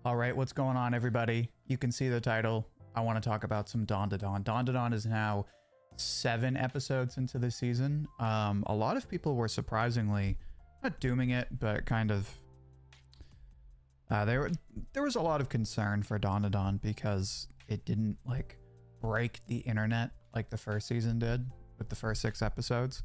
All right, what's going on, everybody? You can see the title. I want to talk about some Dandadan. Dandadan is now 7 episodes into the season. A lot of people were surprisingly not dooming it, but kind of there was a lot of concern for Dandadan because it didn't like break the internet like the first season did with the first 6 episodes.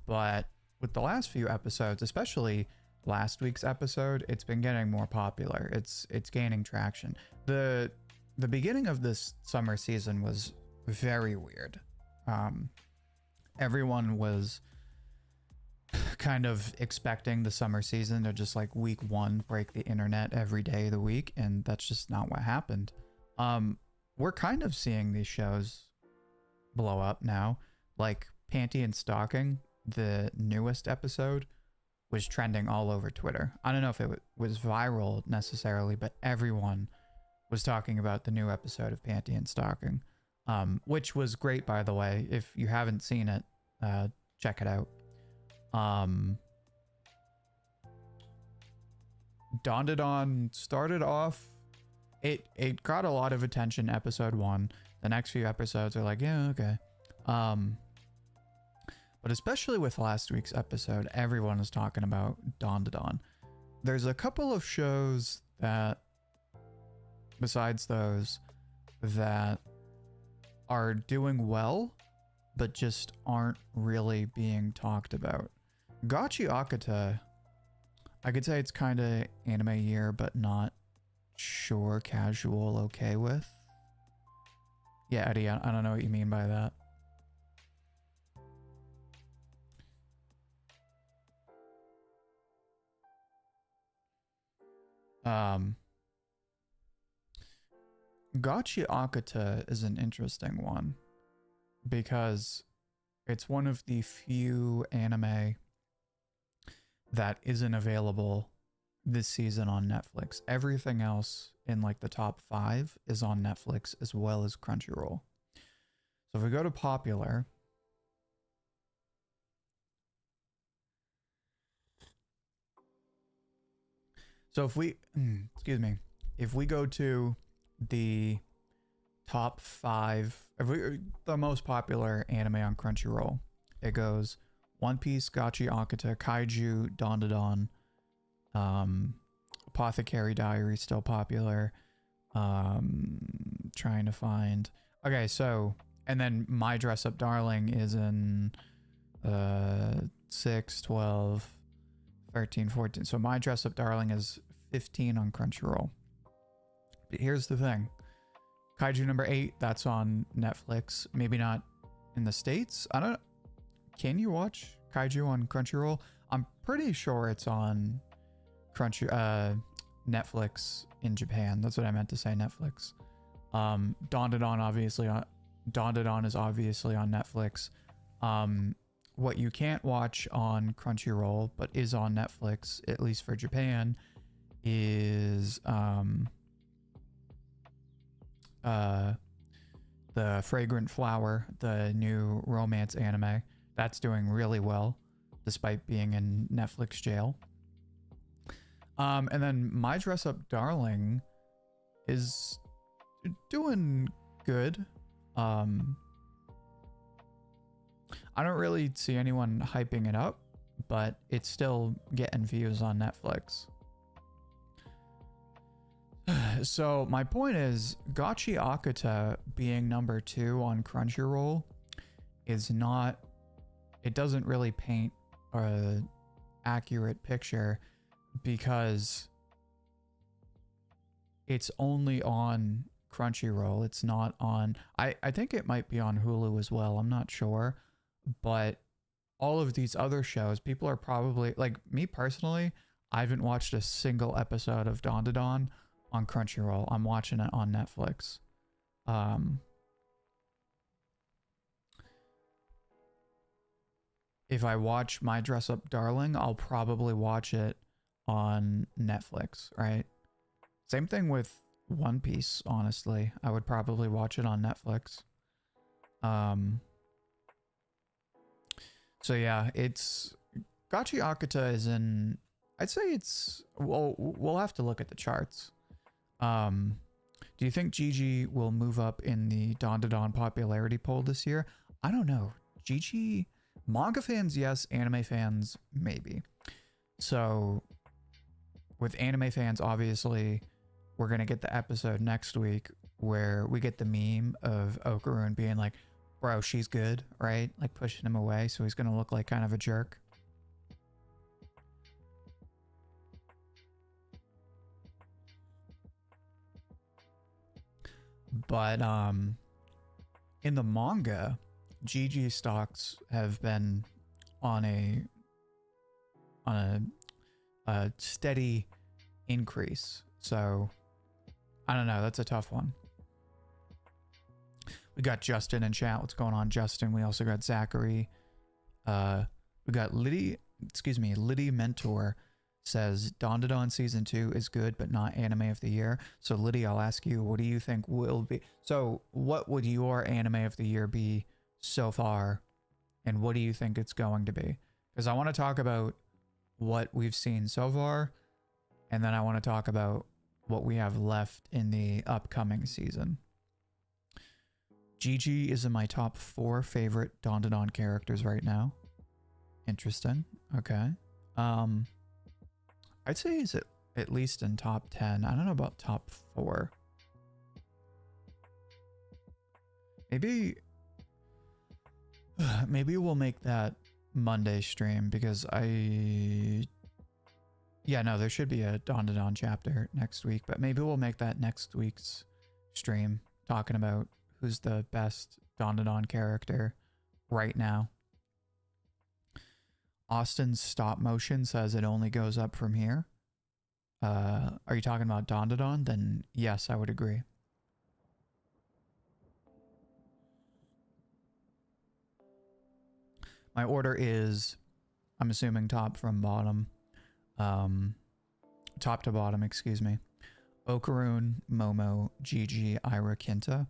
But with the last few episodes, especially last week's episode, it's been getting more popular. It's gaining traction. The beginning of this summer season was very weird. Everyone was kind of expecting the summer season to just like week 1 break the internet every day of the week, and that's just not what happened. We're kind of seeing these shows blow up now. Like Panty and Stocking, the newest episode, was trending all over Twitter. I don't know if it was viral necessarily, but everyone was talking about the new episode of Panty and Stocking, which was great, by the way. If you haven't seen it, check it out. Dandadan started off, it got a lot of attention episode 1. The next few episodes are like, yeah, okay. But especially with last week's episode, everyone is talking about Dandadan. There's a couple of shows that, besides those, that are doing well, but just aren't really being talked about. Gachi Akata, I could say it's kind of anime year, but not sure casual okay with. Yeah, Eddie, I don't know what you mean by that. Gachi Akata is an interesting one because it's one of the few anime that isn't available this season on Netflix. Everything else in like the top 5 is on Netflix as well as Crunchyroll. So if we go to popular, so if we, excuse me, if we go to the top 5, the most popular anime on Crunchyroll, it goes One Piece, Gachi Akata, Kaiju, Dandadan, Apothecary Diary, still popular. Trying to find, okay, so, and then My Dress Up Darling is in 6, 12, 13, 14. So My Dress Up Darling is 15 on Crunchyroll. But here's the thing. Kaiju number 8, that's on Netflix. Maybe not in the States. I don't, can you watch Kaiju on Crunchyroll? I'm pretty sure it's on Netflix in Japan. That's what I meant to say, Netflix. Dandadan is obviously on Netflix. What you can't watch on Crunchyroll but is on Netflix, at least for Japan, is the Fragrant Flower, the new romance anime. That's doing really well despite being in Netflix jail. And then My Dress Up Darling is doing good. I don't really see anyone hyping it up, but it's still getting views on Netflix. So my point is, Gachi Akata being number 2 on Crunchyroll is not, it doesn't really paint an accurate picture because it's only on Crunchyroll. It's not on, I think it might be on Hulu as well. I'm not sure. But all of these other shows, people are probably, like me personally, I haven't watched a single episode of Dandadan on Crunchyroll. I'm watching it on Netflix. If I watch My Dress Up Darling, I'll probably watch it on Netflix, right? Same thing with One Piece, honestly. I would probably watch it on Netflix. So yeah, it's Gachi Akata is in, I'd say it's, well, we'll have to look at the charts. Um, do you think Gigi will move up in the Dandadan popularity poll this year? I don't know. Gigi, manga fans, yes. Anime fans, maybe. So, with anime fans, obviously, we're going to get the episode next week where we get the meme of Okarun being like, bro, she's good, right? Like pushing him away. So he's going to look like kind of a jerk. But in the manga, GG stocks have been on a steady increase. So I don't know, that's a tough one. We got Justin in chat. What's going on, Justin? We also got Zachary. We got Liddy Mentor says Dandadan season 2 is good but not anime of the year. So Liddy, I'll ask you, what do you think will be? So what would your anime of the year be so far, and what do you think it's going to be? Because I want to talk about what we've seen so far, and then I want to talk about what we have left in the upcoming season. Gigi is in my top 4 favorite Dandadan characters right now. Interesting. Okay. I'd say he's at least in top 10. I don't know about top 4. Maybe we'll make that Monday stream because yeah, no, there should be a Dandadan chapter next week, but maybe we'll make that next week's stream talking about who's the best Dandadan character right now. Austin's stop motion says it only goes up from here. Are you talking about Dandadan? Then yes, I would agree. My order is, I'm assuming top from bottom. Top to bottom, excuse me. Okarun, Momo, Gigi, Ira, Kinta.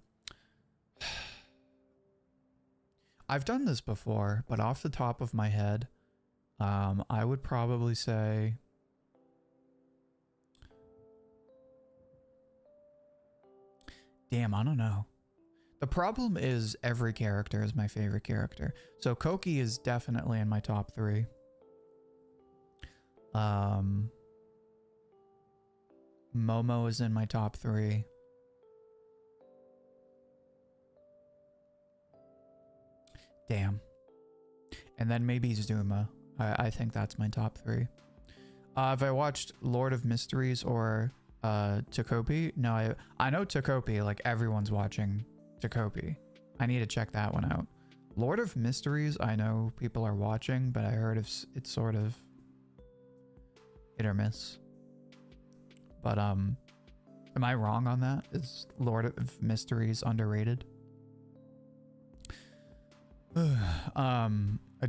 I've done this before, but off the top of my head, I would probably say damn, I don't know. The problem is every character is my favorite character. So Koki is definitely in my top 3. Momo is in my top 3. Damn. And then maybe Zuma. I think that's my top 3. Have I watched Lord of Mysteries or Takopi? No, I know Takopi. Like everyone's watching Takopi. I need to check that one out. Lord of Mysteries, I know people are watching, but I heard it's sort of hit or miss. But am I wrong on that? Is Lord of Mysteries underrated?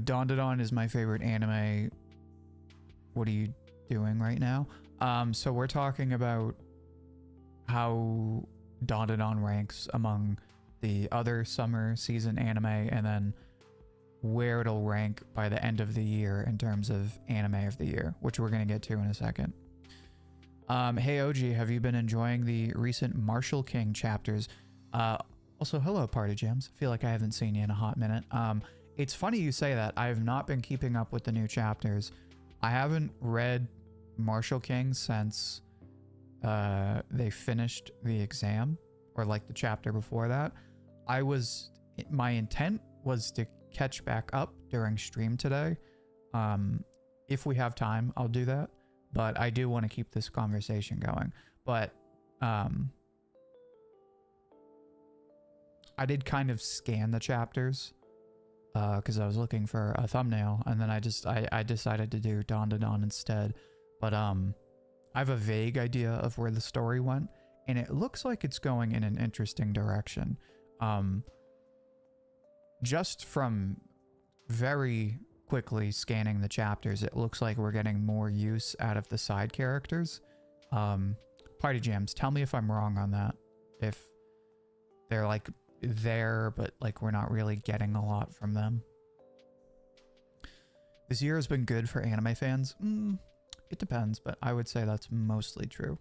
Dandadan is my favorite anime. What are you doing right now? So we're talking about how Dandadan ranks among the other summer season anime, and then where it'll rank by the end of the year in terms of anime of the year, which we're going to get to in a second. Hey OG, have you been enjoying the recent Marshall King chapters? Also, hello Party Jams. I feel like I haven't seen you in a hot minute. It's funny you say that. I have not been keeping up with the new chapters. I haven't read Marshall King since they finished the exam, or like the chapter before that. My intent was to catch back up during stream today. If we have time, I'll do that. But I do want to keep this conversation going. But I did kind of scan the chapters because I was looking for a thumbnail, and then I decided to do Dandadan instead. But I have a vague idea of where the story went, and it looks like it's going in an interesting direction. Just from very quickly scanning the chapters, it looks like we're getting more use out of the side characters. Party Jams, tell me if I'm wrong on that. If they're like there, but like we're not really getting a lot from them. This year has been good for anime fans. It depends, but I would say that's mostly true.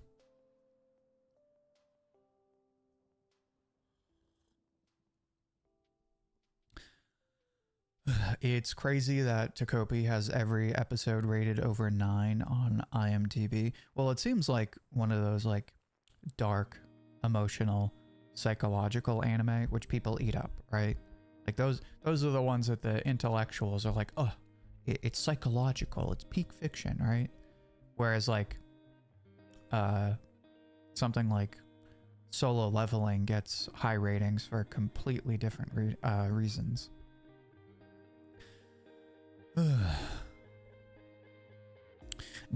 It's crazy that Takopi has every episode rated over 9 on IMDb. Well, it seems like one of those like dark, emotional, psychological anime which people eat up, right? Like those are the ones that the intellectuals are like, oh, it's psychological, it's peak fiction, right? Whereas like something like Solo Leveling gets high ratings for completely different reasons.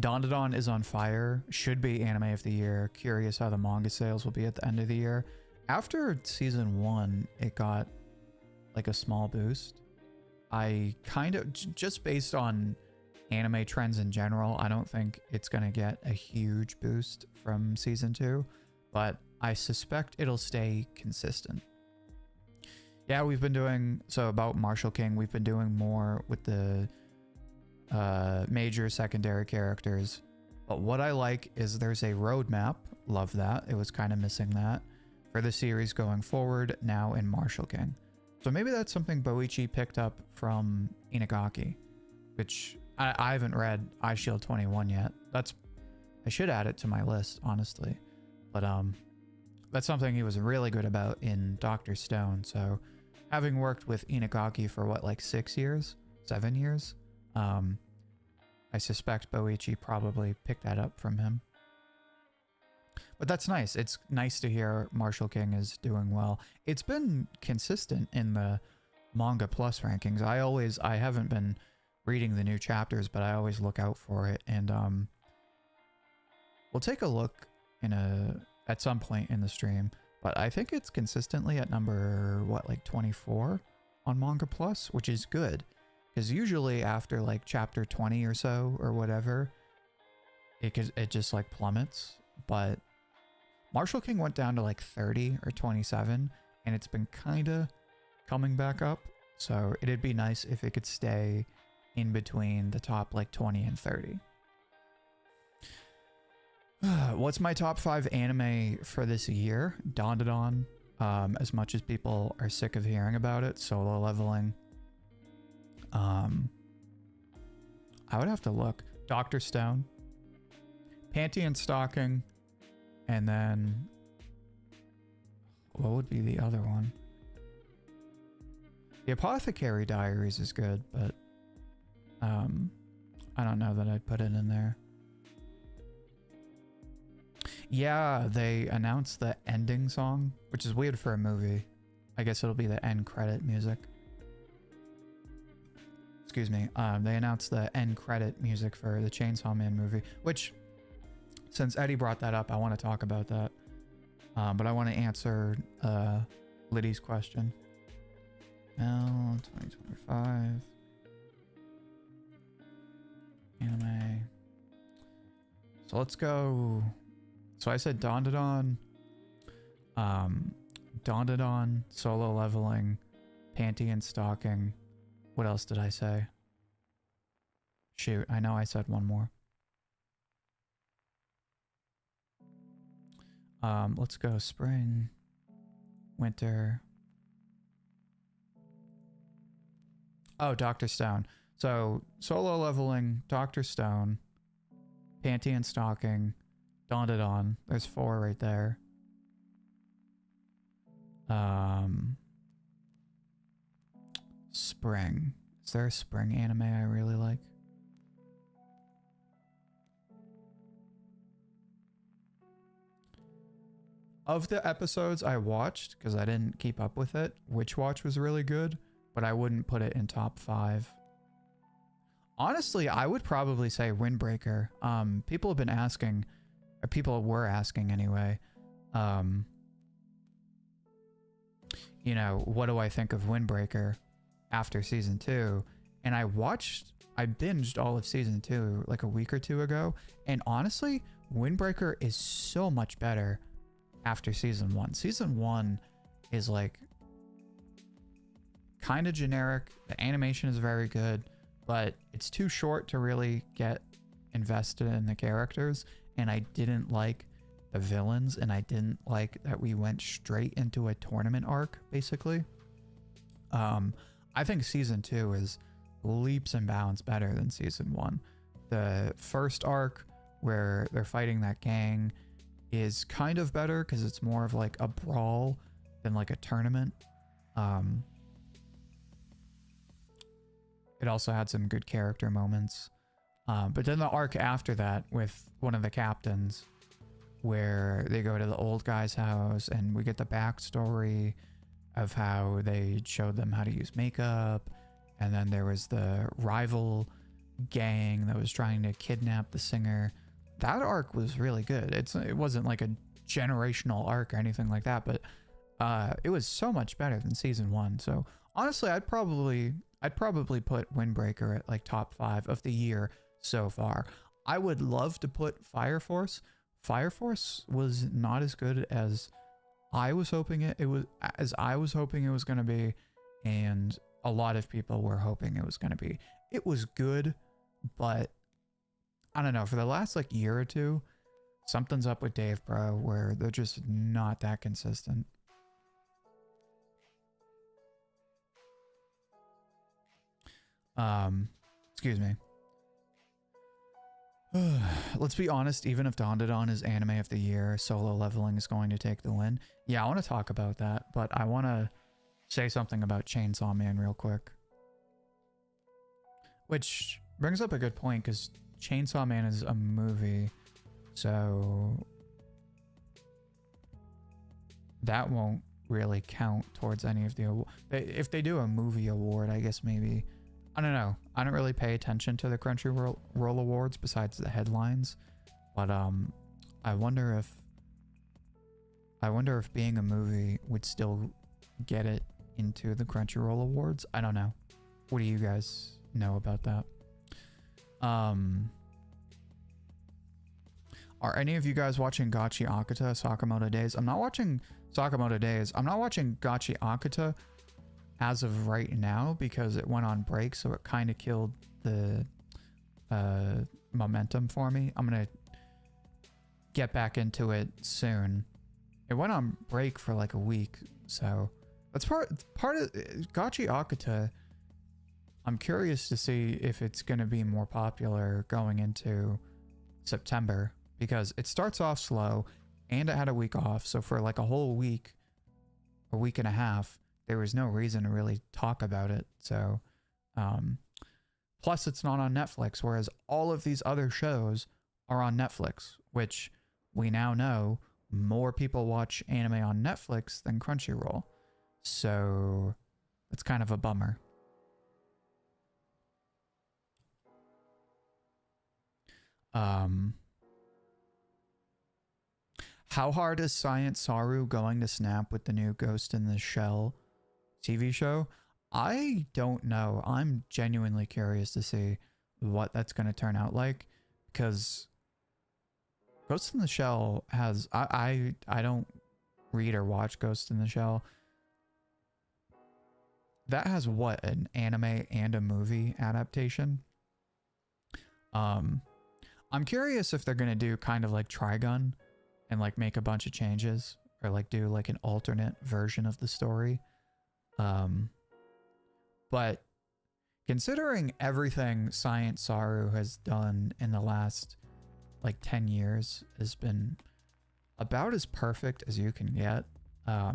Dandadan is on fire. Should be anime of the year. Curious how the manga sales will be at the end of the year. After season 1, it got like a small boost. I kind of, just based on anime trends in general, I don't think it's going to get a huge boost from season 2, but I suspect it'll stay consistent. Yeah, we've been doing, so about Marshall King, we've been doing more with the major secondary characters. But what I like is there's a roadmap. Love that. It was kind of missing that for the series going forward now in Marshall King. So maybe that's something Boichi picked up from Inagaki, which I haven't read Eyeshield 21 yet. I should add it to my list, honestly. But that's something he was really good about in Dr. Stone. So having worked with Inagaki for what, like 7 years, I suspect Boichi probably picked that up from him. But that's nice. It's nice to hear Marshall King is doing well. It's been consistent in the Manga Plus rankings. I haven't been reading the new chapters, but I always look out for it. And we'll take a look at some point in the stream. But I think it's consistently at number, what, like 24 on Manga Plus, which is good. Because usually after like chapter 20 or so or whatever, it just like plummets. But Marshall King went down to like 30 or 27, and it's been kind of coming back up. So it'd be nice if it could stay in between the top like 20 and 30. What's my top 5 anime for this year? Dandadan, as much as people are sick of hearing about it. Solo Leveling. I would have to look. Dr. Stone, Panty and Stocking, and then what would be the other one? The Apothecary Diaries is good, but I don't know that I'd put it in there. Yeah, they announced the ending song, which is weird for a movie. I guess it'll be the end credit music. Excuse me. They announced the end credit music for the Chainsaw Man movie, which, since Eddie brought that up, I want to talk about that. But I want to answer Liddy's question. Now, 2025. Anime. So let's go. So I said Dandadan, Dandadan, Solo Leveling, Panty and Stocking. What else did I say? Shoot, I know I said one more. Let's go spring, winter. Oh, Dr. Stone. So Solo Leveling, Dr. Stone, Panty and Stocking, Dandadan. There's 4 right there. Spring. Is there a spring anime I really like? Of the episodes I watched, because I didn't keep up with it, Witch Watch was really good, but I wouldn't put it in top 5. Honestly, I would probably say Windbreaker. People have been asking, or people were asking anyway, you know, what do I think of Windbreaker after season 2? And I binged all of season 2 like a week or 2 ago, and honestly, Windbreaker is so much better after season 1. Season 1 is like kind of generic. The animation is very good, but it's too short to really get invested in the characters, and I didn't like the villains, and I didn't I went straight into a tournament arc, basically. I I think season 2 is leaps and bounds better than season 1. The first arc where they're fighting that gang is kind of better because it's more of like a brawl than like a tournament. It also had some good character moments. But then the arc after that with one of the captains, where they go to the old guy's house and we get the backstory of how they showed them how to use makeup. And then there was the rival gang that was trying to kidnap the singer. That arc was really good. It wasn't like a generational arc or anything like that, but it was so much better than season 1. So honestly, I'd probably put Windbreaker at like top 5 of the year so far. I would love to put Fire Force. Fire Force was not as good as I was hoping it was going to be, and a lot of people were hoping it was going to be. It was good, but I don't know, for the last like year or two, something's up with Dave, bro, where they're just not that consistent. Excuse me. Let's be honest, even if Dandadan is anime of the year, Solo Leveling is going to take the win. Yeah, I want to talk about that, but I want to say something about Chainsaw Man real quick. Which brings up a good point, because Chainsaw Man is a movie, so that won't really count towards any of the... If they do a movie award, I guess maybe... I don't know. I don't really pay attention to the Crunchyroll awards besides the headlines, but I wonder if being a movie would still get it into the Crunchyroll awards. I don't know. What do you guys know about that? Are any of you guys watching Gachi Akata Sakamoto Days? I'm not watching Sakamoto Days. I'm not watching Gachi Akata as of right now because it went on break, so it kind of killed the momentum for me. I'm gonna get back into it soon. It went on break for like a week, so that's part of Gachi Akata. I'm curious to see if it's gonna be more popular going into September, because it starts off slow and it had a week off, so for like a whole week, a week and a half, there was no reason to really talk about it. So, plus it's not on Netflix, whereas all of these other shows are on Netflix, which we now know more people watch anime on Netflix than Crunchyroll. So it's kind of a bummer. How hard is Science Saru going to snap with the new Ghost in the Shell TV show? I don't know. I'm genuinely curious to see what that's going to turn out like, because Ghost in the Shell has... I don't read or watch Ghost in the Shell. That has what, an anime and a movie adaptation? I'm curious if they're going to do kind of like Trigun and like make a bunch of changes, or like do like an alternate version of the story. But considering everything Science Saru has done in the last like 10 years has been about as perfect as you can get, I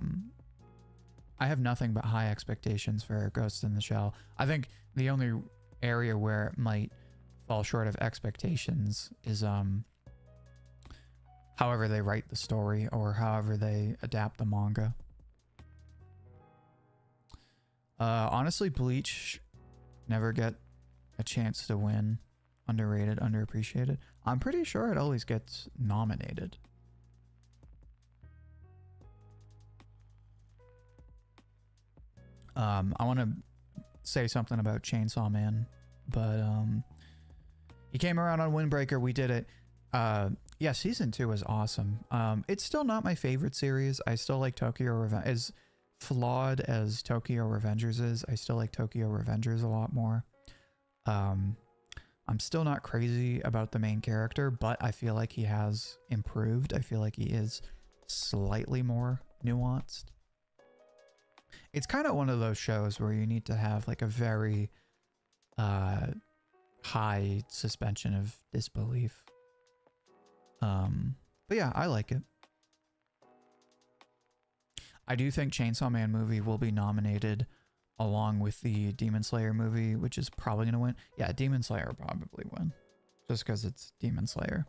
have nothing but high expectations for Ghost in the Shell. I think the only area where it might fall short of expectations is however they write the story or however they adapt the manga. Honestly, Bleach never get a chance to win. Underrated, underappreciated. I'm pretty sure it always gets nominated. I want to say something about Chainsaw Man, but he came around on Windbreaker. We did it. Yeah, season 2 was awesome. It's still not my favorite series. I still like Tokyo Revengers. As flawed as Tokyo Revengers is, I still like Tokyo Revengers a lot more. I'm still not crazy about the main character, but I feel like he has improved. I feel like he is slightly more nuanced. It's kind of one of those shows where you need to have like a very uh high suspension of disbelief. But yeah, I like it. I do think Chainsaw Man movie will be nominated along with the Demon Slayer movie, which is probably gonna win. Yeah, Demon Slayer will probably win, just because it's Demon Slayer.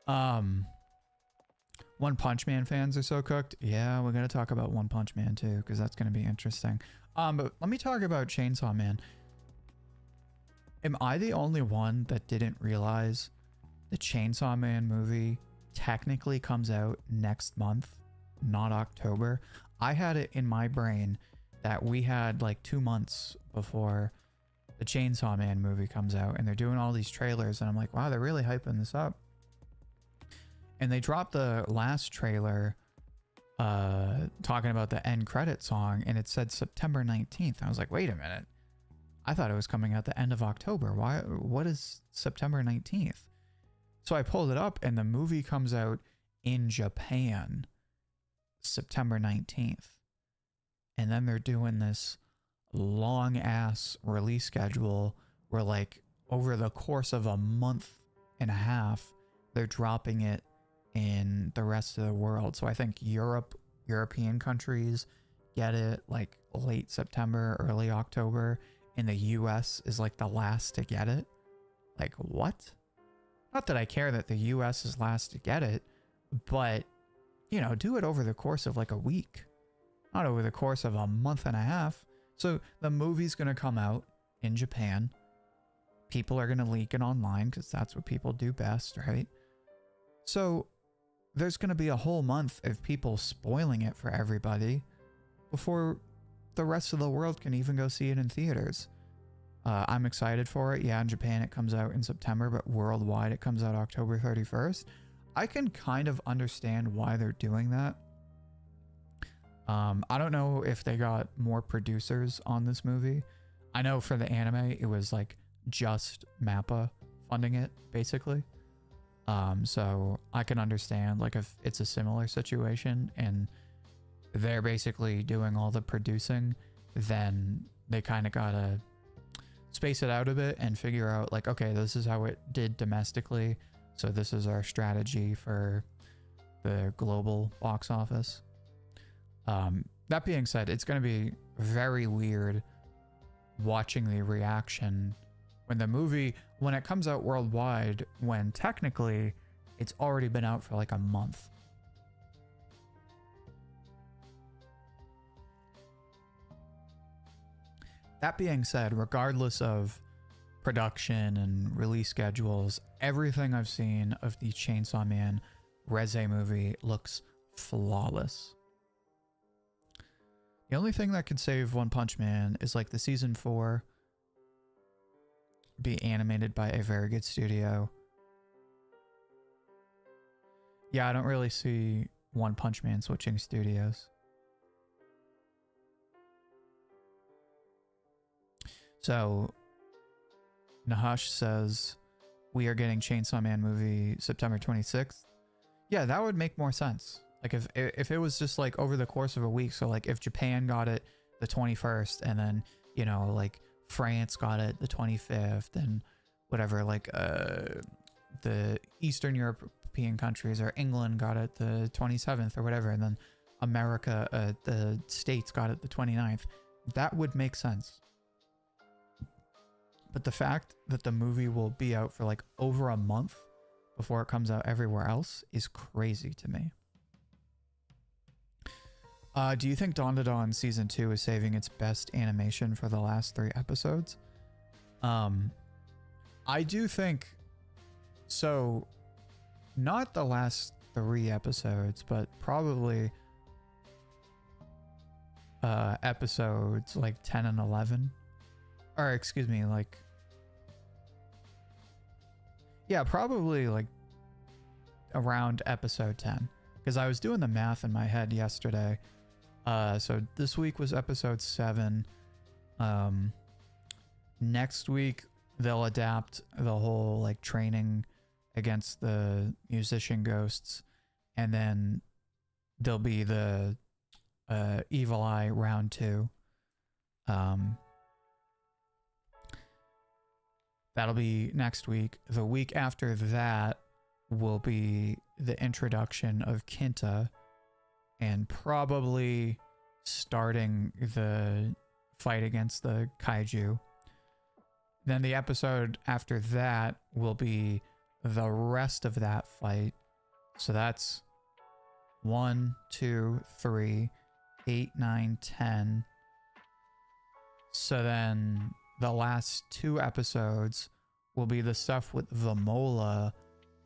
One Punch Man fans are so cooked. Yeah, we're gonna talk about One Punch Man too, because that's gonna be interesting. But let me talk about Chainsaw Man. Am I the only one that didn't realize the Chainsaw Man movie technically comes out next month, not October? I had it in my brain that we had like 2 months before the Chainsaw Man movie comes out, and they're doing all these trailers, and I'm like, wow, they're really hyping this up. And they dropped the last trailer talking about the end credit song, and it said September 19th. I was like, wait a minute. I thought it was coming out the end of October. Why? What is September 19th? So I pulled it up, and the movie comes out in Japan September 19th. And then they're doing this long ass release schedule where, like, over the course of a month and a half, they're dropping it in the rest of the world. So I think European countries get it like late September, early October, and the US is like the last to get it. Like, what? Not that I care that the US is last to get it, but, you know, do it over the course of like a week, not over the course of a month and a half. So the movie's going to come out in Japan. People are going to leak it online because that's what people do best, right? So there's going to be a whole month of people spoiling it for everybody before the rest of the world can even go see it in theaters. I'm excited for it. Yeah, in Japan it comes out in September, but worldwide it comes out October 31st. I can kind of understand why they're doing that. I don't know if they got more producers on this movie. I know for the anime it was like just MAPPA funding it, basically. So I can understand like if it's a similar situation and they're basically doing all the producing, then they kind of gotta space it out a bit and figure out like, okay, this is how it did domestically, so this is our strategy for the global box office. That being said, it's going to be very weird watching the reaction when the movie, when it comes out worldwide, when technically it's already been out for like a month. That being said, regardless of production and release schedules, everything I've seen of the Chainsaw Man Reze movie looks flawless. The only thing that could save One Punch Man is like the season 4 be animated by a very good studio. Yeah, I don't really see One Punch Man switching studios. So Nahash says we are getting Chainsaw Man movie September 26th. Yeah, that would make more sense. Like if it was just like over the course of a week, so like if Japan got it the 21st and then, you know, like France got it the 25th and whatever, like the Eastern European countries or England got it the 27th or whatever, and then America, the States got it the 29th, that would make sense. But the fact that the movie will be out for like over a month before it comes out everywhere else is crazy to me. Do you think Dandadan season 2 is saving its best animation for the last 3 episodes? I do think so. Not the last 3 episodes, but probably episodes like 10 and 11. Or excuse me, like, yeah, probably like around episode 10, because I was doing the math in my head yesterday. So this week was episode 7. Next week they'll adapt the whole like training against the musician ghosts, and then there'll be the Evil Eye round 2. That'll be next week. The week after that will be the introduction of Kinta and probably starting the fight against the kaiju. Then the episode after that will be the rest of that fight. So that's 1, 2, 3, 8, 9, 10. So then the last 2 episodes will be the stuff with Vamola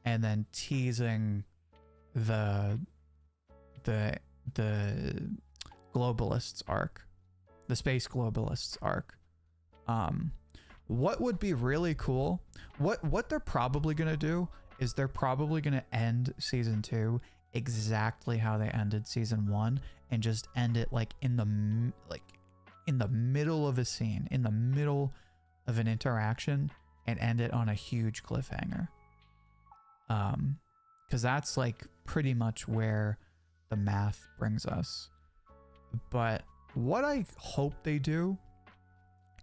and then teasing the globalists arc, the space globalists arc. What would be really cool, what they're probably going to do is they're probably going to end season 2 exactly how they ended season 1 and just end it like in the middle of a scene, in the middle of an interaction, and end it on a huge cliffhanger. Because that's like pretty much where the math brings us. But what I hope they do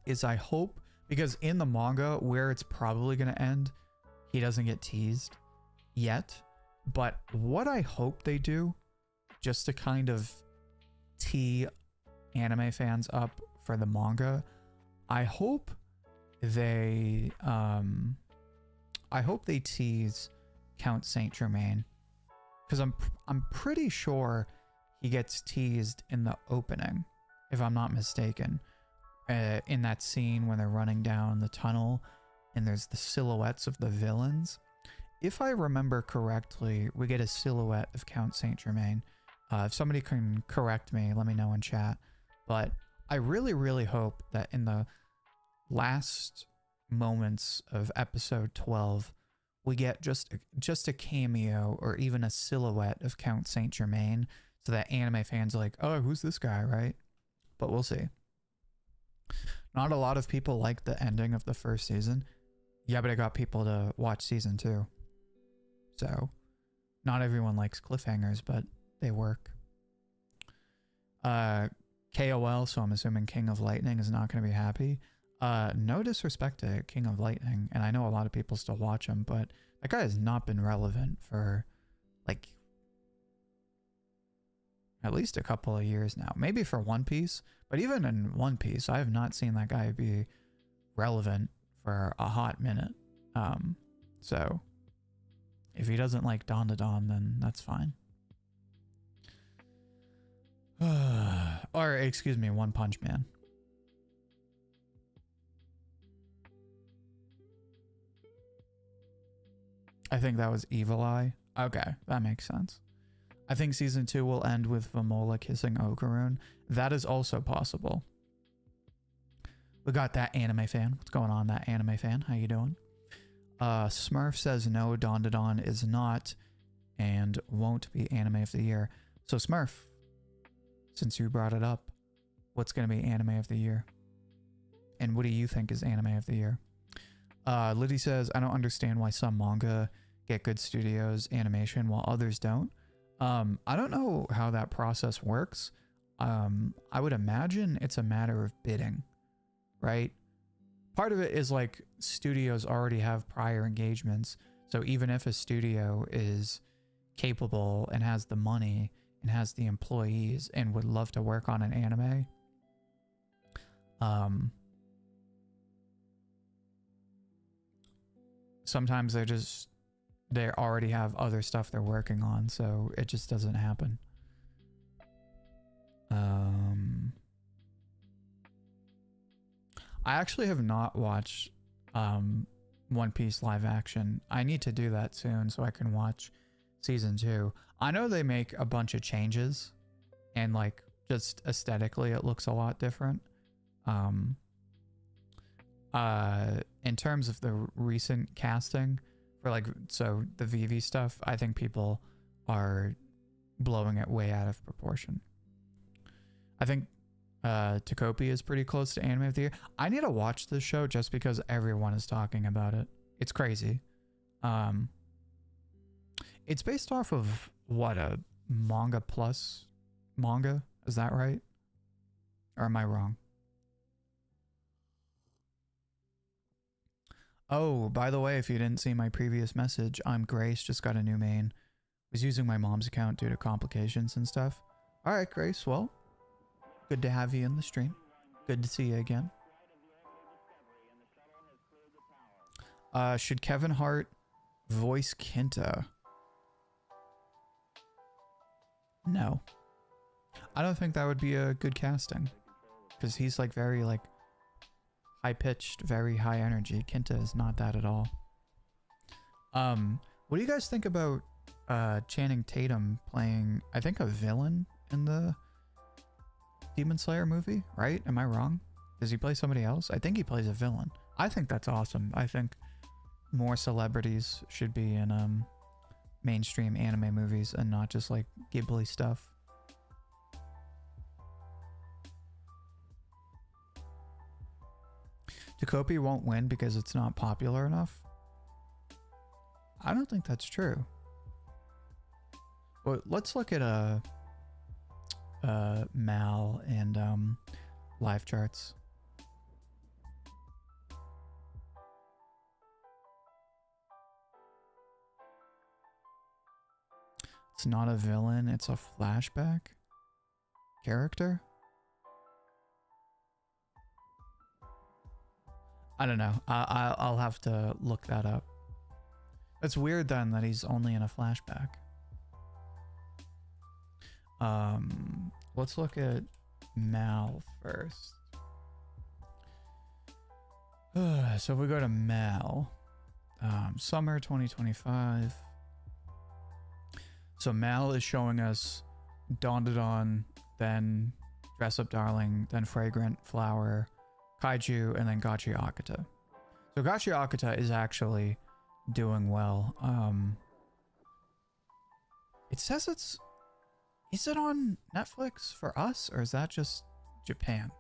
is because in the manga where it's probably going to end, he doesn't get teased yet. But what I hope they do, just to kind of tee anime fans up for the manga, I hope they tease Count Saint Germain, because I'm pretty sure he gets teased in the opening, if I'm not mistaken, in that scene when they're running down the tunnel and there's the silhouettes of the villains. If I remember correctly, we get a silhouette of Count Saint Germain. If somebody can correct me, let me know in chat. But I really, really hope that in the last moments of episode 12, we get just a cameo or even a silhouette of Count Saint Germain, so that anime fans are like, oh, who's this guy, right? But we'll see. Not a lot of people like the ending of the first season. Yeah, but it got people to watch season 2. So, not everyone likes cliffhangers, but they work. KOL, so I'm assuming King of Lightning is not going to be happy. No disrespect to King of Lightning, and I know a lot of people still watch him, but that guy has not been relevant for like at least a couple of years now. Maybe for One Piece, but even in One Piece, I have not seen that guy be relevant for a hot minute. So if he doesn't like Dandadan, then that's fine. Or excuse me, One Punch Man. I think that was Evil Eye. Okay, that makes sense. I think season 2 will end with Vamola kissing Okaroon. That is also possible. We got that anime fan. What's going on, that anime fan? How you doing? Smurf says no, Dandadan is not and won't be anime of the year. So Smurf, since you brought it up, what's going to be anime of the year? And what do you think is anime of the year? Liddy says, I don't understand why some manga get good studios animation while others don't. I don't know how that process works. I would imagine it's a matter of bidding, right? Part of it is like studios already have prior engagements. So even if a studio is capable and has the money and has the employees and would love to work on an anime, sometimes they already have other stuff they're working on, so it just doesn't happen. I actually have not watched One Piece live action. I need to do that soon so I can watch season 2. I know they make a bunch of changes and like just aesthetically it looks a lot different. In terms of the recent casting for like, so the Vivi stuff, I think people are blowing it way out of proportion. I think Takopi is pretty close to anime of the year. I need to watch this show just because everyone is talking about it. It's crazy. It's based off of what, a Manga Plus manga? Is that right? Or am I wrong? Oh, by the way, if you didn't see my previous message, I'm Grace, just got a new main. Was using my mom's account due to complications and stuff. All right, Grace, well, good to have you in the stream. Good to see you again. Should Kevin Hart voice Kenta? No. I don't think that would be a good casting. Because he's like very like high-pitched, very high energy. Kenta is not that at all. What do you guys think about Channing Tatum playing, I think, a villain in the Demon Slayer movie, right? Am I wrong? Does he play somebody else? I think he plays a villain. I think that's awesome. I think more celebrities should be in mainstream anime movies and not just like Ghibli stuff. Jacopi won't win because it's not popular enough. I don't think that's true. But let's look at Mal and live charts. It's not a villain, it's a flashback character. I don't know. I'll have to look that up. It's weird then that he's only in a flashback. Let's look at Mal first. So if we go to Mal, summer 2025. So Mal is showing us Dandadan, then Dress Up Darling, then Fragrant Flower, Kaiju, and then Gachi Akata. So Gachi Akata is actually doing well. It says it's... Is it on Netflix for us, or is that just Japan?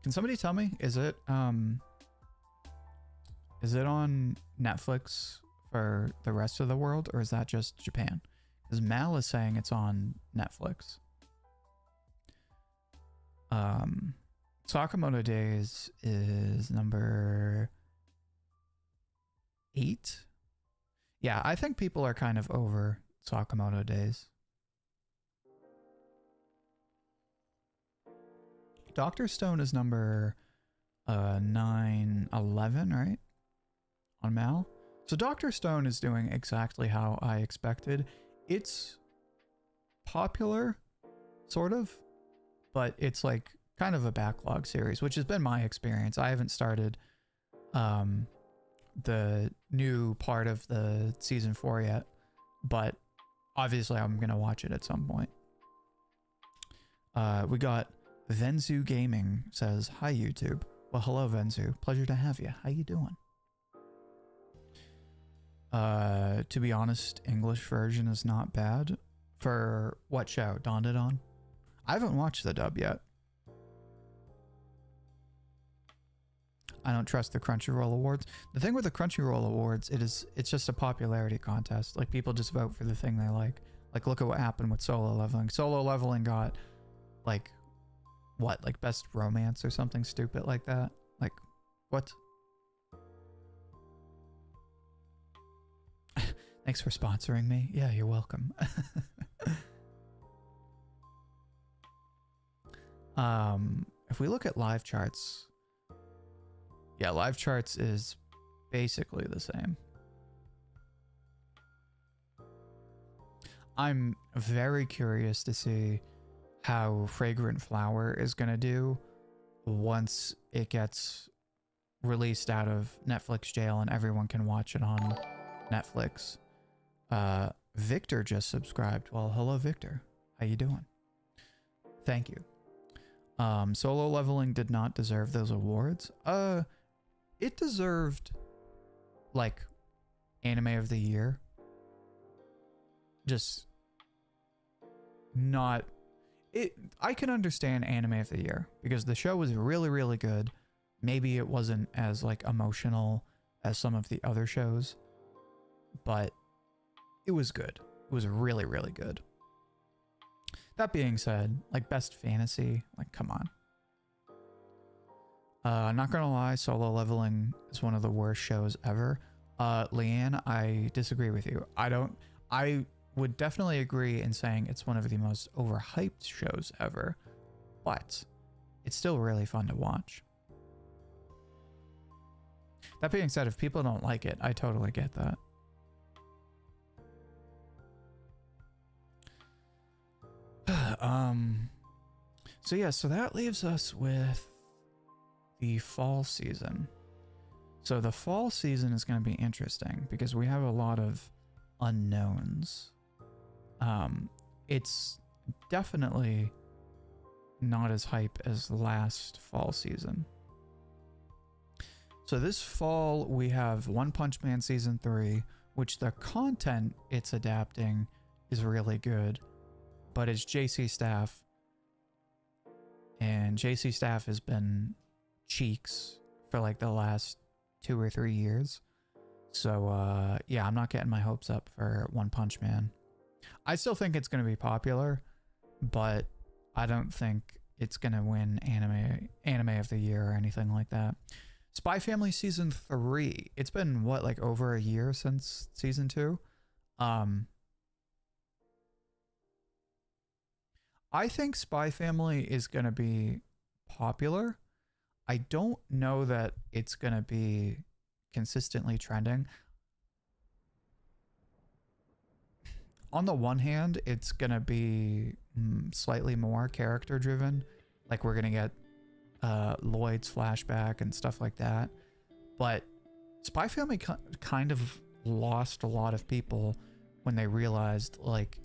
Can somebody tell me? Is it on Netflix for the rest of the world, or is that just Japan? Because Mal is saying it's on Netflix. Sakamoto Days is number 8. Yeah, I think people are kind of over Sakamoto Days. Dr. Stone is number 9, 11, right? On Mal. So Dr. Stone is doing exactly how I expected. It's popular, sort of, but it's like kind of a backlog series, which has been my experience. I haven't started the new part of the season 4 yet, but obviously I'm gonna watch it at some point. We got Venzu Gaming says, "Hi YouTube." Well, hello Venzu, pleasure to have you. How you doing? To be honest, English version is not bad. For what show? Dandadan? I haven't watched the dub yet. I don't trust the Crunchyroll Awards. The thing with the Crunchyroll Awards, it's just a popularity contest. Like, people just vote for the thing they like. Like, look at what happened with Solo Leveling. Solo Leveling got, like, what? Like, best romance or something stupid like that? Like, what? Thanks for sponsoring me. Yeah, you're welcome. If we look at live charts, yeah, live charts is basically the same. I'm very curious to see how Fragrant Flower is going to do once it gets released out of Netflix jail and everyone can watch it on Netflix. Victor just subscribed. Well, hello Victor. How you doing? Thank you. Solo Leveling did not deserve those awards. It deserved, like, Anime of the Year. Just not... I can understand Anime of the Year because the show was really, really good. Maybe it wasn't as, like, emotional as some of the other shows, but it was good. It was really, really good. That being said, like best fantasy, like come on. Not gonna lie, Solo Leveling is one of the worst shows ever. Leanne, I disagree with you. I would definitely agree in saying it's one of the most overhyped shows ever, but it's still really fun to watch. That being said, if people don't like it, I totally get that. So yeah, so that leaves us with the fall season. So the fall season is going to be interesting because we have a lot of unknowns. It's definitely not as hype as last fall season. So this fall we have One Punch Man season 3, which the content it's adapting is really good, but it's JC Staff, and JC Staff has been cheeks for like the last 2 or 3 years. So yeah, I'm not getting my hopes up for One Punch Man. I still think it's going to be popular, but I don't think it's going to win anime of the year or anything like that. Spy Family season 3. It's been what, like over a year since season 2. I think Spy Family is going to be popular. I don't know that it's going to be consistently trending. On the one hand, it's going to be slightly more character driven. Like we're going to get Lloyd's flashback and stuff like that. But Spy Family kind of lost a lot of people when they realized like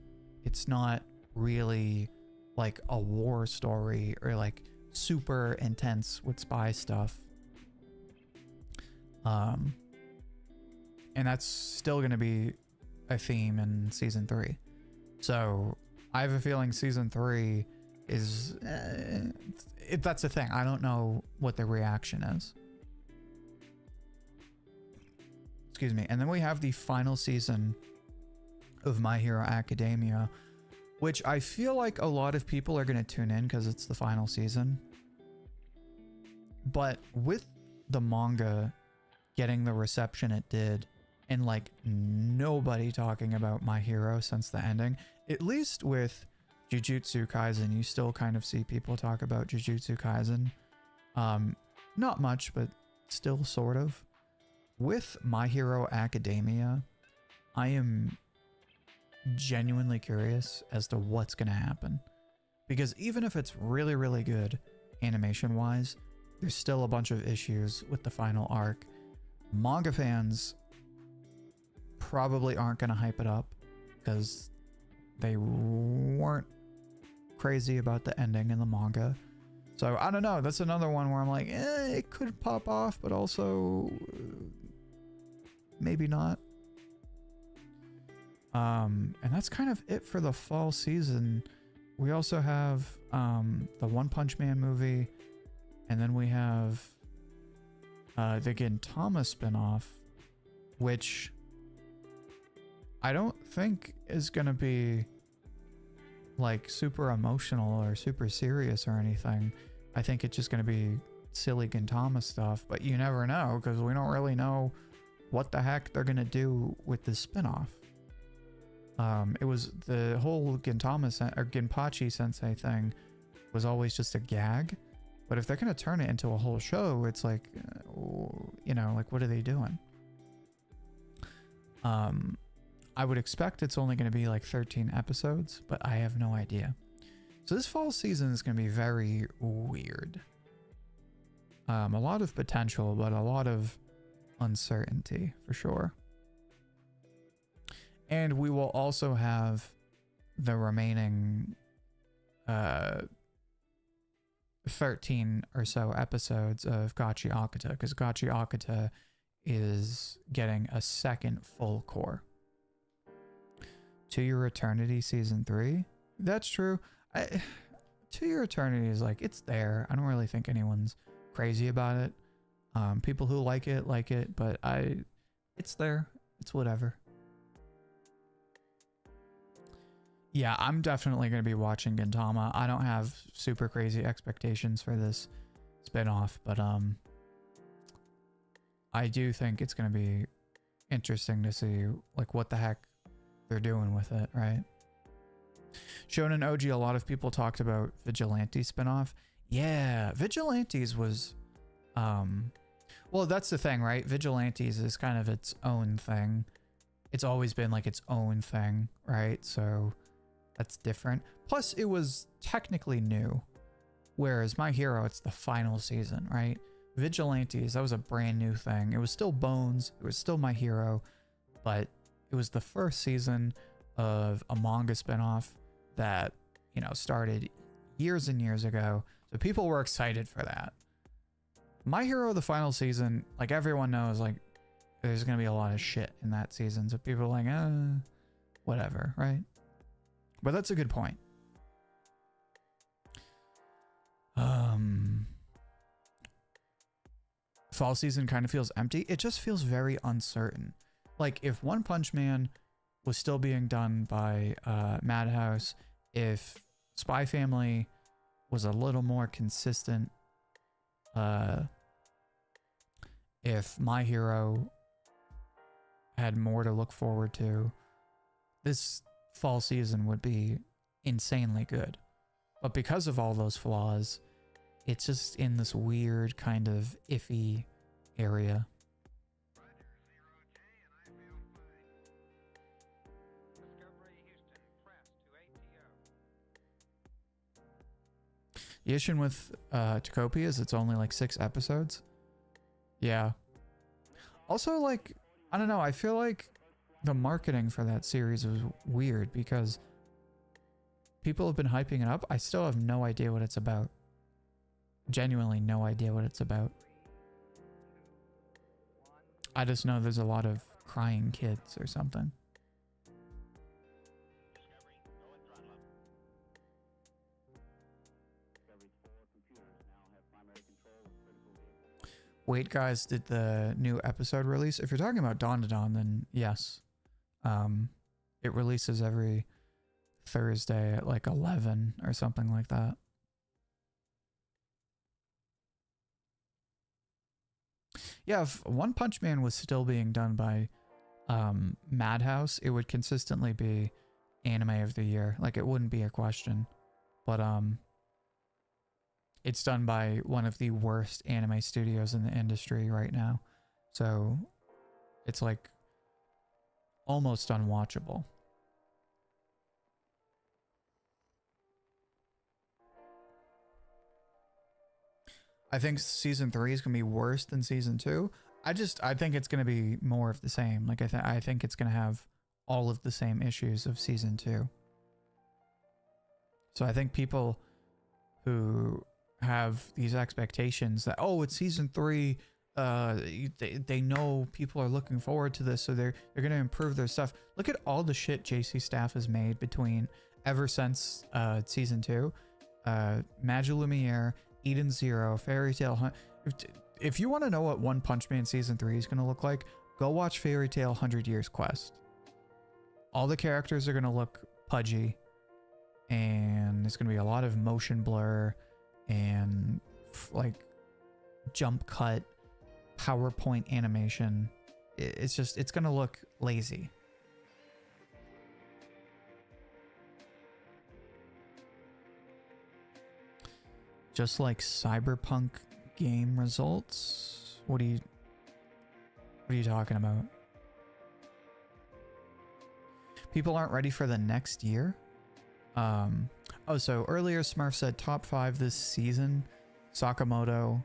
it's not really like a war story or like super intense with spy stuff. And that's still going to be a theme in season 3. So I have a feeling season 3 is that's the thing. I don't know what the reaction is. Excuse me. And then we have the final season of My Hero Academia, which I feel like a lot of people are going to tune in because it's the final season. But with the manga getting the reception it did, and like nobody talking about My Hero since the ending, at least with Jujutsu Kaisen, you still kind of see people talk about Jujutsu Kaisen. Not much, but still sort of. With My Hero Academia, I am genuinely curious as to what's going to happen. Because even if it's really, really good animation-wise, there's still a bunch of issues with the final arc. Manga fans probably aren't going to hype it up because they weren't crazy about the ending in the manga. So I don't know. That's another one where I'm like, it could pop off, but also maybe not. And that's kind of it for the fall season. We also have the One Punch Man movie, and then we have the Gintama spinoff, which I don't think is gonna be like super emotional or super serious or anything. I think it's just gonna be silly Gintama stuff, but you never know because we don't really know what the heck they're gonna do with this spinoff. It was the whole Ginpachi Sensei thing was always just a gag, but if they're gonna turn it into a whole show, it's like, you know, like what are they doing? I would expect it's only going to be like 13 episodes, but I have no idea. So this fall season is going to be very weird. A lot of potential, but a lot of uncertainty for sure. And we will also have the remaining 13 or so episodes of Gachi Akata, because Gachi Akata is getting a second full core. To Your Eternity season 3, that's true. To Your Eternity is like, it's there. I don't really think anyone's crazy about it. People who like it, but it's there. It's whatever. Yeah, I'm definitely going to be watching Gintama. I don't have super crazy expectations for this spinoff, but I do think it's going to be interesting to see like what the heck they're doing with it, right? Shonen OG, a lot of people talked about Vigilante spinoff. Yeah, Vigilantes was well, that's the thing, right? Vigilantes is kind of its own thing. It's always been like its own thing, right? So that's different. Plus, it was technically new. Whereas My Hero, it's the final season, right? Vigilantes, that was a brand new thing. It was still Bones. It was still My Hero. But it was the first season of a manga spinoff that, you know, started years and years ago. So people were excited for that. My Hero, the final season, like everyone knows, like there's going to be a lot of shit in that season. So people are like, whatever, right? But that's a good point. Fall season kind of feels empty. It just feels very uncertain. Like if One Punch Man was still being done by Madhouse, if Spy Family was a little more consistent, if My Hero had more to look forward to, this fall season would be insanely good. But because of all those flaws, it's just in this weird kind of iffy area. The issue with Tacopia is it's only like 6 episodes. Yeah. Also, like, I don't know, I feel like the marketing for that series was weird because people have been hyping it up. I still have no idea what it's about. Genuinely no idea what it's about. I just know there's a lot of crying kids or something. Wait, guys, did the new episode release? If you're talking about Dandadan, then yes. It releases every Thursday at like 11 or something like that. Yeah, if One Punch Man was still being done by Madhouse, it would consistently be anime of the year. Like, it wouldn't be a question. But it's done by one of the worst anime studios in the industry right now. So it's like almost unwatchable. I think season 3 is going to be worse than season 2. I think it's going to be more of the same. Like I think it's going to have all of the same issues of season 2. So I think people who have these expectations that, oh, it's season 3, they know people are looking forward to this, so they're going to improve their stuff. Look at all the shit JC staff has made between ever since season 2, Magie Lumiere, Eden Zero, Fairy Tail Hunt. If you want to know what One Punch Man season 3 is going to look like, go watch Fairy Tail 100 Years Quest. All the characters are going to look pudgy, and there's going to be a lot of motion blur and like jump cut PowerPoint animation. It's going to look lazy. Just like Cyberpunk game results? What are you talking about? People aren't ready for the next year? Oh, so earlier Smurf said top 5 this season: Sakamoto,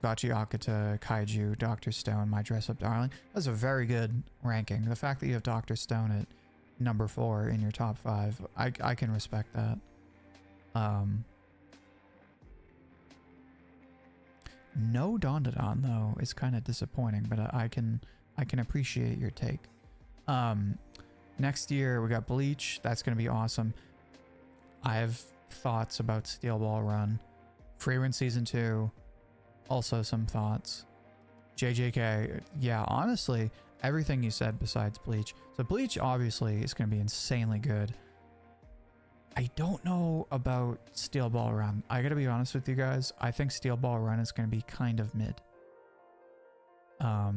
Gachi Akata, Kaiju, Dr. Stone, My Dress Up Darling. That's a very good ranking. The fact that you have Dr. Stone at number 4 in your top 5, I can respect that. No Dandadan though is kind of disappointing, but I can appreciate your take. Next year we got Bleach. That's gonna be awesome. I have thoughts about Steel Ball Run. Frieren season 2, also some thoughts. JJK, yeah, honestly, everything you said besides Bleach. So Bleach obviously is gonna be insanely good. I don't know about Steel Ball Run. I gotta be honest with you guys. I think Steel Ball Run is gonna be kind of mid. I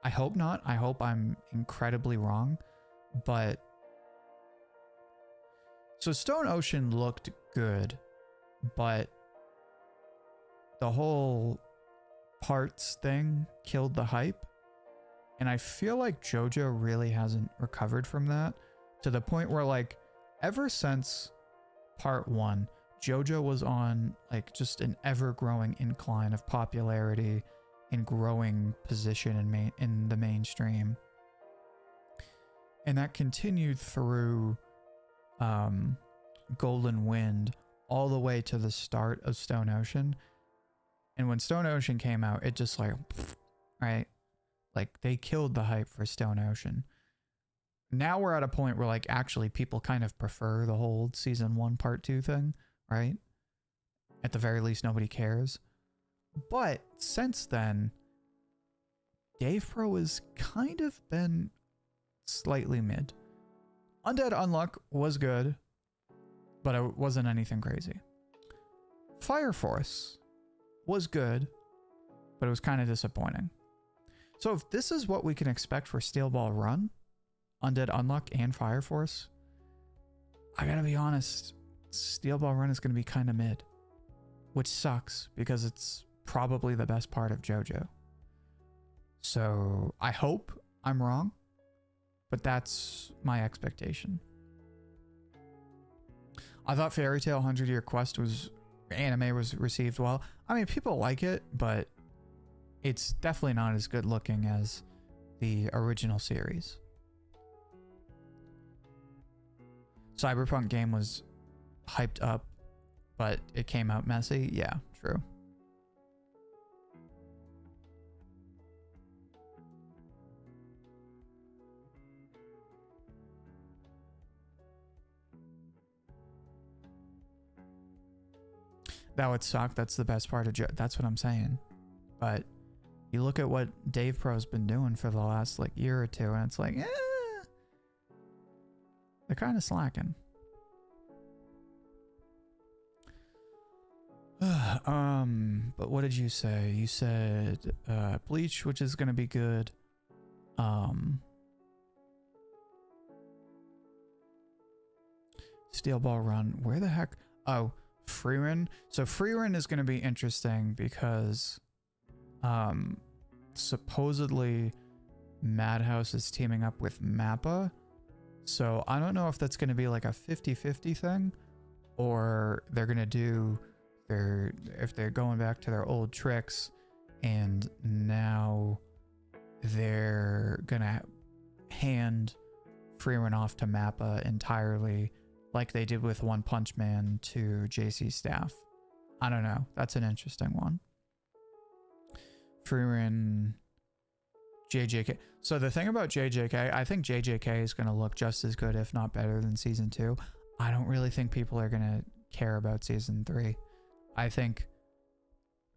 hope not. I hope I'm incredibly wrong. But so Stone Ocean looked good, but the whole parts thing killed the hype. And I feel like JoJo really hasn't recovered from that, to the point where, like, ever since part 1, JoJo was on like just an ever-growing incline of popularity and growing position in the mainstream. And that continued through Golden Wind all the way to the start of Stone Ocean. And when Stone Ocean came out, it just like, right? Like, they killed the hype for Stone Ocean. Now we're at a point where, like, actually people kind of prefer the whole season 1 part 2 thing, right? At the very least, nobody cares. But since then, Dave Pro has kind of been slightly mid. Undead Unluck was good, but it wasn't anything crazy. Fire Force was good, but it was kind of disappointing. So if this is what we can expect for Steel Ball Run, Undead Unluck, and Fire Force, I gotta be honest, Steel Ball Run is gonna be kind of mid, which sucks because it's probably the best part of JoJo. So I hope I'm wrong, but that's my expectation. I thought Fairy Tail 100 Year Quest anime was received well. I mean, people like it, but it's definitely not as good looking as the original series. Cyberpunk game was hyped up, but it came out messy. Yeah, true. That would suck. That's the best part of that's what I'm saying. But you look at what Dave Pro's been doing for the last like year or two, and it's like, they're kind of slacking. But what did you say? You said Bleach, which is gonna be good. Steel Ball Run. Where the heck? Oh, Freerun. So Freerun is gonna be interesting because supposedly Madhouse is teaming up with Mappa. So I don't know if that's going to be like a 50-50 thing, or they're going to do if they're going back to their old tricks and now they're going to hand Freerun off to Mappa entirely, like they did with One Punch Man to JC Staff. I don't know. That's an interesting one. Freerun, JJK. So the thing about JJK, I think JJK is going to look just as good, if not better, than season 2. I don't really think people are going to care about season 3. I think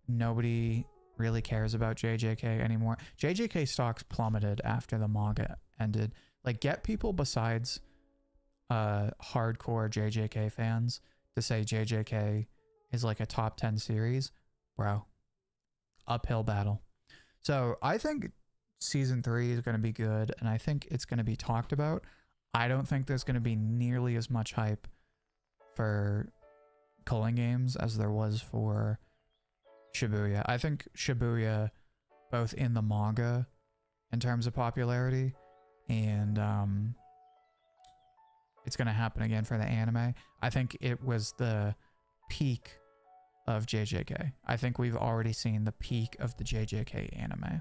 nobody really cares about JJK anymore. JJK stocks plummeted after the manga ended. Like, get people besides hardcore JJK fans to say JJK is like a top 10 series. Bro, uphill battle. So I think season 3 is going to be good, and I think it's going to be talked about. I don't think there's going to be nearly as much hype for Culling Games as there was for Shibuya. I think Shibuya, both in the manga in terms of popularity, and it's going to happen again for the anime. I think it was the peak of JJK. I think we've already seen the peak of the JJK anime.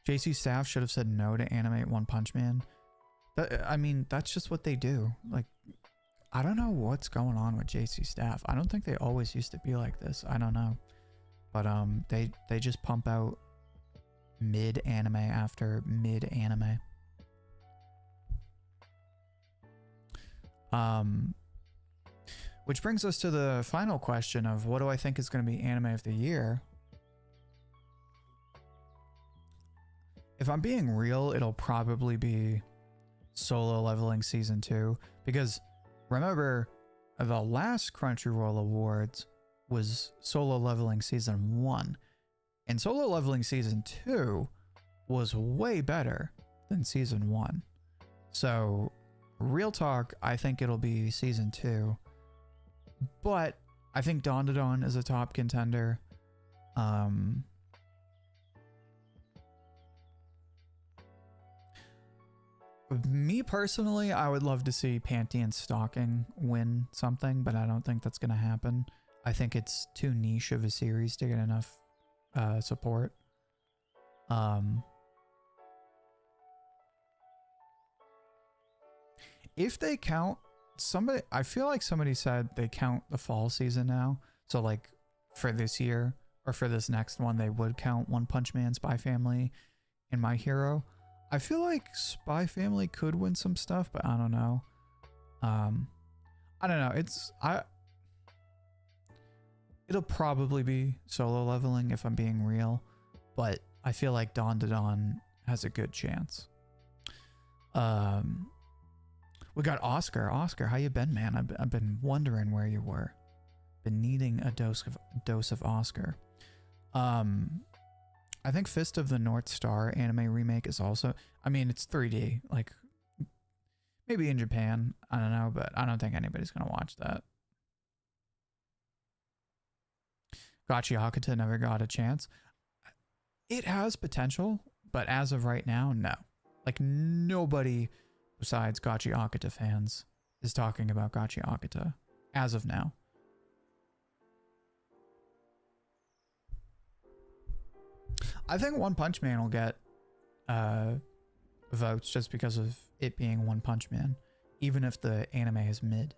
JC Staff should have said no to animate One Punch Man. I mean, that's just what they do. Like, I don't know what's going on with JC Staff. I don't think they always used to be like this. I don't know. But they just pump out mid anime after mid anime. Which brings us to the final question of what do I think is going to be anime of the year? if I'm being real, it'll probably be Solo Leveling Season 2. Because remember, the last Crunchyroll Awards was Solo Leveling Season 1. And Solo Leveling Season 2 was way better than Season 1. So, real talk, I think it'll be Season 2. But I think Dandadan is a top contender. Me personally, I would love to see Pantheon Stalking win something, but I don't think that's going to happen. I think it's too niche of a series to get enough support. If they count somebody, I feel like somebody said they count the fall season now. So like for this year or for this next one, they would count One Punch Man, Spy Family, and My Hero. I feel like Spy Family could win some stuff, but I don't know. I don't know. It'll probably be Solo Leveling if I'm being real, but I feel like Dandadan has a good chance. We got Oscar. Oscar, how you been, man? I've been wondering where you were. Been needing a dose of Oscar. I think Fist of the North Star anime remake is also, I mean, it's 3D, like maybe in Japan, I don't know, but I don't think anybody's gonna watch that. Gachi Hakata never got a chance. It has potential, but as of right now, no. Like nobody besides Gachi Hakata fans is talking about Gachi Hakata as of now. I think One Punch Man will get votes just because of it being One Punch Man, even if the anime is mid.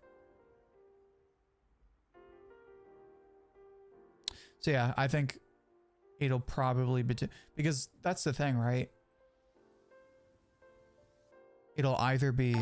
So yeah, I think it'll probably be, because that's the thing, right? It'll either be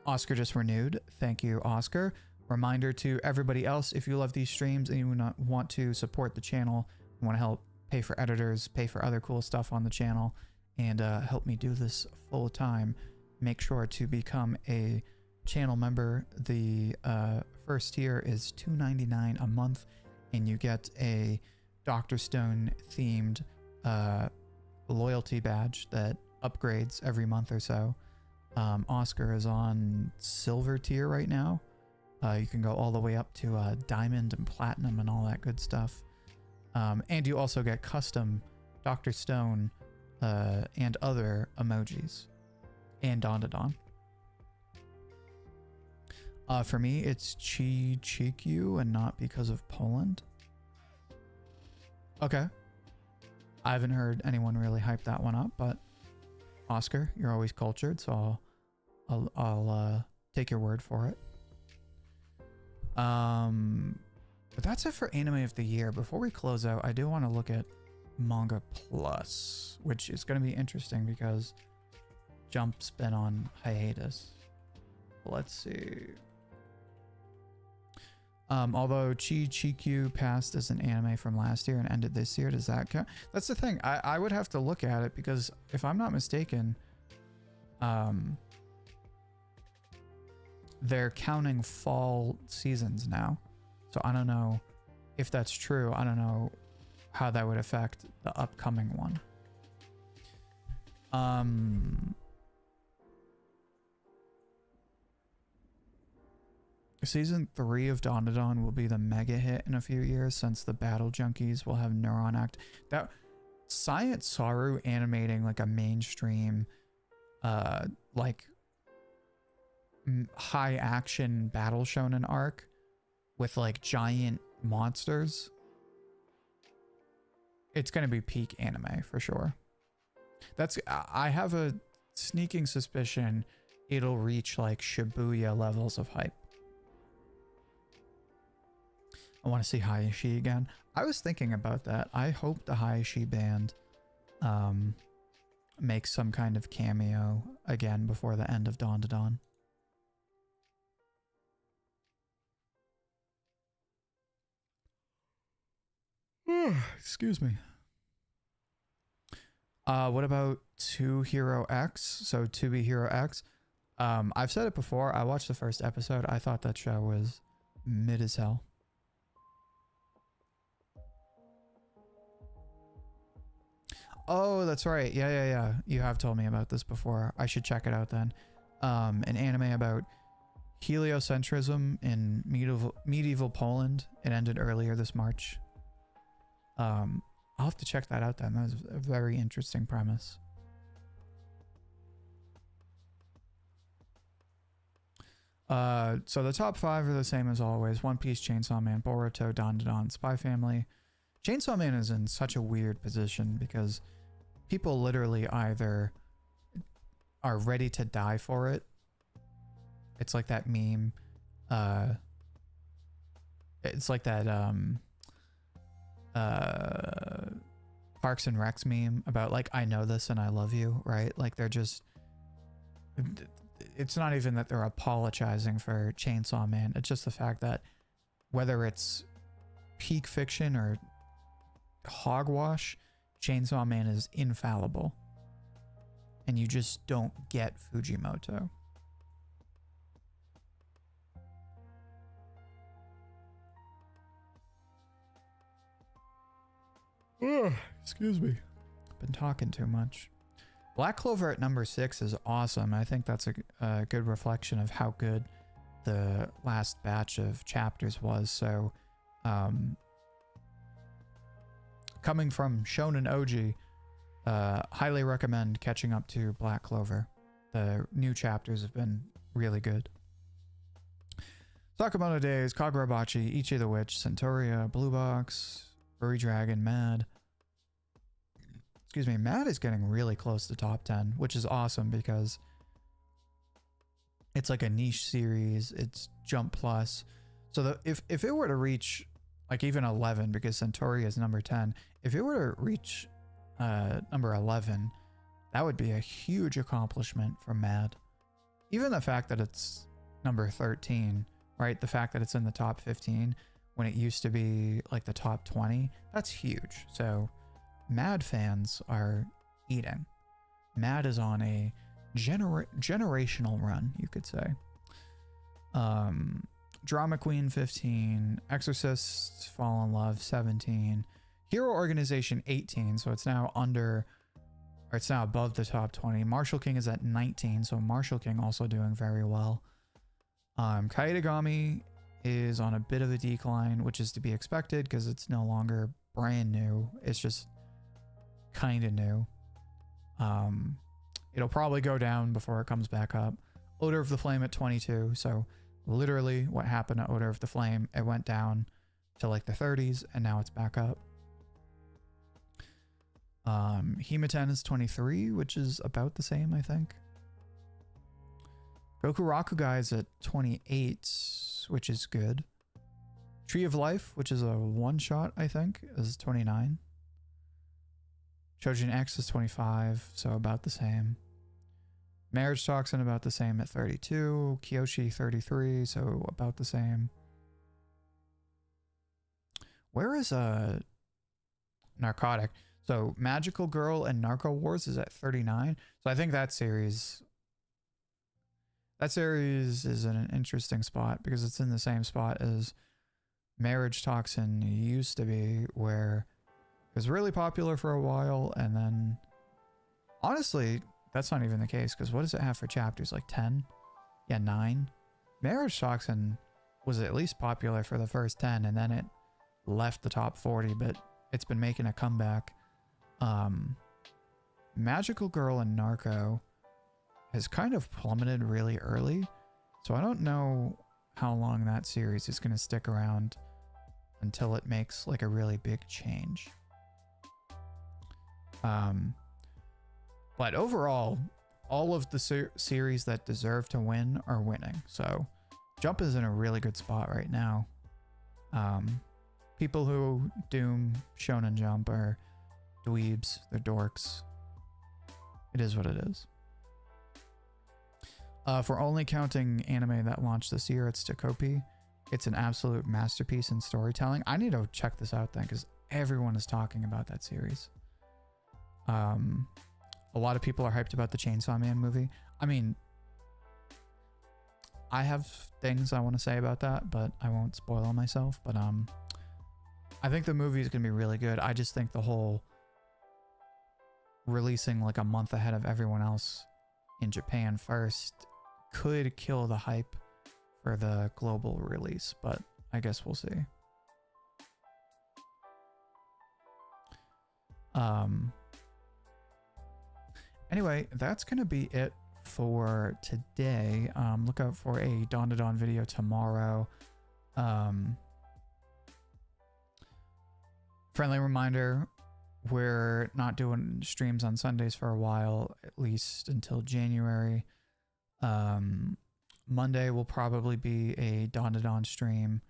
Oscar just renewed. Thank you, Oscar. Reminder to everybody else, if you love these streams and you want to support the channel, you want to help pay for editors, pay for other cool stuff on the channel, and help me do this full time, make sure to become a channel member. The first tier is $2.99 a month, and you get a Dr. Stone themed loyalty badge that upgrades every month or so. Oscar is on silver tier right now. You can go all the way up to diamond and platinum and all that good stuff. And you also get custom Dr. Stone and other emojis and Dandadan. For me, it's Chikyu and not because of Poland. Okay. I haven't heard anyone really hype that one up, but Oscar, you're always cultured, so I'll take your word for it. But that's it for Anime of the Year. Before we close out, I do want to look at Manga Plus, which is going to be interesting because Jump's been on hiatus. Let's see. Although Chikyu passed as an anime from last year and ended this year, does that count? That's the thing. I would have to look at it because if I'm not mistaken, they're counting fall seasons now. So I don't know if that's true. I don't know how that would affect the upcoming one. Season 3 of Dandadan will be the mega hit in a few years since the Battle Junkies will have Neuron Act. That Science Saru animating like a mainstream like high action battle shonen arc with like giant monsters. It's going to be peak anime for sure. I have a sneaking suspicion it'll reach like Shibuya levels of hype. I want to see Hayashi again. I was thinking about that. I hope the Hayashi band makes some kind of cameo again before the end of Dandadan. Excuse me. What about To Hero X? So To Be Hero X. I've said it before. I watched the first episode. I thought that show was mid as hell. Oh, that's right. Yeah. You have told me about this before. I should check it out then. An anime about heliocentrism in medieval Poland. It ended earlier this March. I'll have to check that out then. That's a very interesting premise. So the top 5 are the same as always. One Piece, Chainsaw Man, Boruto, Dandadan, Spy Family. Chainsaw Man is in such a weird position because people literally either are ready to die for it. It's like that meme. It's like that Parks and Recs meme about like, I know this and I love you, right? Like they're just, it's not even that they're apologizing for Chainsaw Man. It's just the fact that whether it's peak fiction or hogwash, Chainsaw Man is infallible. And you just don't get Fujimoto. Ugh, excuse me. Been talking too much. Black Clover at number 6 is awesome. I think that's a good reflection of how good the last batch of chapters was. So, coming from Shonen OG, highly recommend catching up to Black Clover. The new chapters have been really good. Sakamoto Days, Kagurabachi, Ichi the Witch, Centauria, Blue Box, Furry Dragon, Mad. Excuse me, Mad is getting really close to top 10, which is awesome because it's like a niche series. It's Jump Plus. So if it were to reach like even 11, because Centauria is number 10, if it were to reach number 11, that would be a huge accomplishment for Mad. Even the fact that it's number 13, right? The fact that it's in the top 15 when it used to be like the top 20, that's huge. So Mad fans are eating. Mad is on a generational run, you could say. Drama Queen 15, Exorcist Fall in Love 17, Hero Organization 18, so it's now above the top 20. Martial King is at 19, so Martial King also doing very well. Kaitagami is on a bit of a decline, which is to be expected because it's no longer brand new. It's just kind of new. It'll probably go down before it comes back up. Odor of the Flame at 22. So literally what happened to Odor of the Flame, it went down to like the 30s and now it's back up. Himiten is 23, which is about the same, I think. Goku Rakugai is at 28, which is good. Tree of Life, which is a one-shot, I think, is 29. Chojin X is 25, so about the same. Marriage Toxin about the same at 32. Kyoshi 33, so about the same. Where is Narcotic? So Magical Girl and Narco Wars is at 39. So I think that series is in an interesting spot because it's in the same spot as Marriage Toxin used to be, where it was really popular for a while, and then honestly, that's not even the case because what does it have for chapters? Like 10? Yeah, 9. Marriage Toxin was at least popular for the first 10, and then it left the top 40, but it's been making a comeback. Magical Girl and Narco has kind of plummeted really early, so I don't know how long that series is going to stick around until it makes like a really big change. But overall, all of the series that deserve to win are winning. So Jump is in a really good spot right now. People who doom Shonen Jump are dweebs, they're dorks. It is what it is. If we're only counting anime that launched this year, it's Takopi. It's an absolute masterpiece in storytelling. I need to check this out then because everyone is talking about that series. A lot of people are hyped about the Chainsaw Man movie. I mean, I have things I want to say about that, but I won't spoil on myself. But I think the movie is going to be really good. I just think the whole releasing like a month ahead of everyone else in Japan first could kill the hype for the global release, but I guess we'll see. Anyway, that's gonna be it for today. Look out for a Dandadan video tomorrow. Friendly reminder, we're not doing streams on Sundays for a while, at least until January. Monday will probably be a Dandadan stream.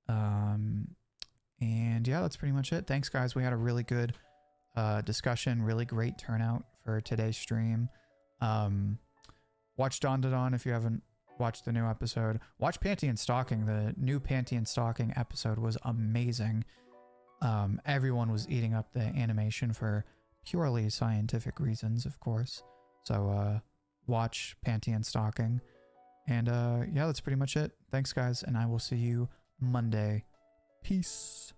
And yeah, that's pretty much it. Thanks, guys. We had a really good discussion, really great turnout for today's stream. Watch Dandadan if you haven't watched the new episode. Watch Panty and Stalking. The new Panty and Stalking episode was amazing. Everyone was eating up the animation for purely scientific reasons, of course. So watch Panty and Stalking. And yeah, that's pretty much it. Thanks, guys, and I will see you Monday. Peace.